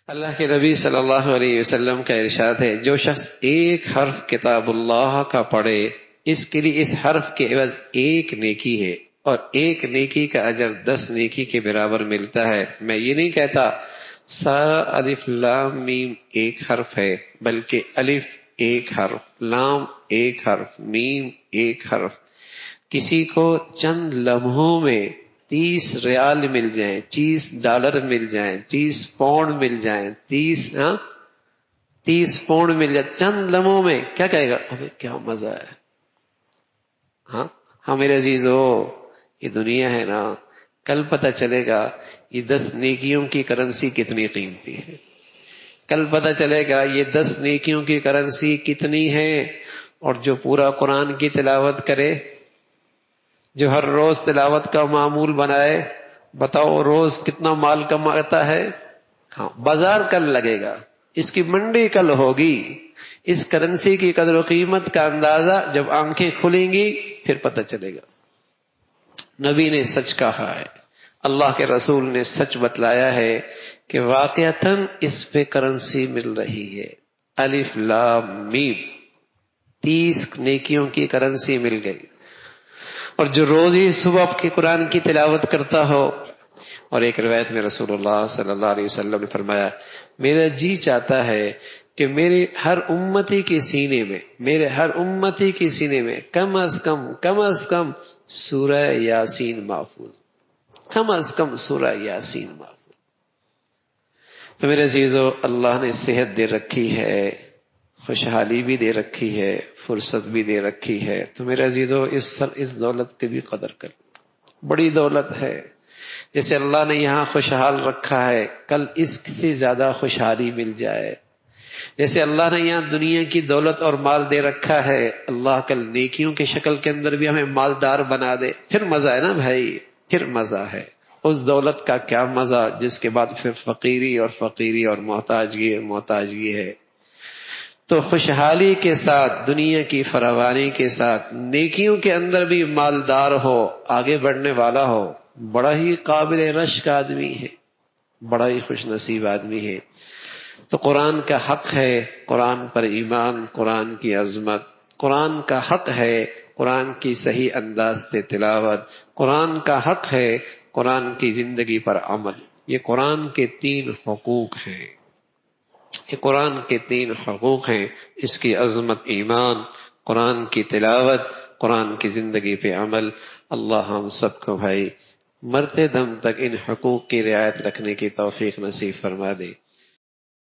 اللہ کے نبی صلی اللہ علیہ وسلم کا ارشاد ہے، جو شخص ایک حرف کتاب اللہ کا پڑھے اس کے لیے اس حرف کے عوض ایک نیکی ہے، اور ایک نیکی کا اجر 10 نیکی کے برابر ملتا ہے۔ میں یہ نہیں کہتا سارا الف لام میم ایک حرف ہے، بلکہ الف ایک حرف، لام ایک حرف، میم ایک حرف۔ کسی کو چند لمحوں میں 30 ریال مل جائیں، 30 ڈالر مل جائیں، 30 پاؤنڈ مل جائیں، 30 پاؤنڈ مل جائے چند لمحوں میں، کیا کہے گا؟ ابے کیا مزہ ہے۔ ہاں میرے عزیزو، یہ دنیا ہے نا، کل پتہ چلے گا یہ 10 نیکیوں کی کرنسی کتنی قیمتی ہے۔ کل پتہ چلے گا یہ 10 نیکیوں کی کرنسی کتنی ہے۔ اور جو پورا قرآن کی تلاوت کرے، جو ہر روز تلاوت کا معمول بنائے، بتاؤ روز کتنا مال کماتا ہے؟ ہاں، بازار کل لگے گا، اس کی منڈی کل ہوگی۔ اس کرنسی کی قدر و قیمت کا اندازہ جب آنکھیں کھلیں گی پھر پتہ چلے گا۔ نبی نے سچ کہا ہے، اللہ کے رسول نے سچ بتلایا ہے کہ واقعتاً اس پہ کرنسی مل رہی ہے۔ الف لام میم 30 نیکیوں کی کرنسی مل گئی۔ اور جو روز ہی صبح کی قرآن کی تلاوت کرتا ہو، اور ایک روایت میں رسول اللہ صلی اللہ علیہ وسلم نے فرمایا، میرا جی چاہتا ہے کہ میرے ہر امتی کے سینے میں کم از کم سورہ یاسین محفوظ، کم از کم سورہ یاسین محفوظ۔ تو میرے عزیزو، اللہ نے صحت دے رکھی ہے، خوشحالی بھی دے رکھی ہے، فرصت بھی دے رکھی ہے، تو میرے عزیزو اس دولت کی بھی قدر کر، بڑی دولت ہے۔ جیسے اللہ نے یہاں خوشحال رکھا ہے، کل اس سے زیادہ خوشحالی مل جائے۔ جیسے اللہ نے یہاں دنیا کی دولت اور مال دے رکھا ہے، اللہ کل نیکیوں کی شکل کے اندر بھی ہمیں مالدار بنا دے، پھر مزہ ہے نا بھائی، پھر مزہ ہے۔ اس دولت کا کیا مزہ جس کے بعد پھر فقیری اور محتاجگی ہے۔ تو خوشحالی کے ساتھ، دنیا کی فراوانی کے ساتھ، نیکیوں کے اندر بھی مالدار ہو، آگے بڑھنے والا ہو، بڑا ہی قابل رشک آدمی ہے، بڑا ہی خوش نصیب آدمی ہے۔ تو قرآن کا حق ہے قرآن پر ایمان، قرآن کی عظمت، قرآن کا حق ہے قرآن کی صحیح انداز سے تلاوت، قرآن کا حق ہے قرآن کی زندگی پر عمل۔ یہ قرآن کے 3 حقوق ہیں، یہ قرآن کے 3 حقوق ہیں، اس کی عظمت ایمان، قرآن کی تلاوت، قرآن کی زندگی پہ عمل۔ اللہ ہم سب کو بھائی مرتے دم تک ان حقوق کی رعایت رکھنے کی توفیق نصیب فرما دے۔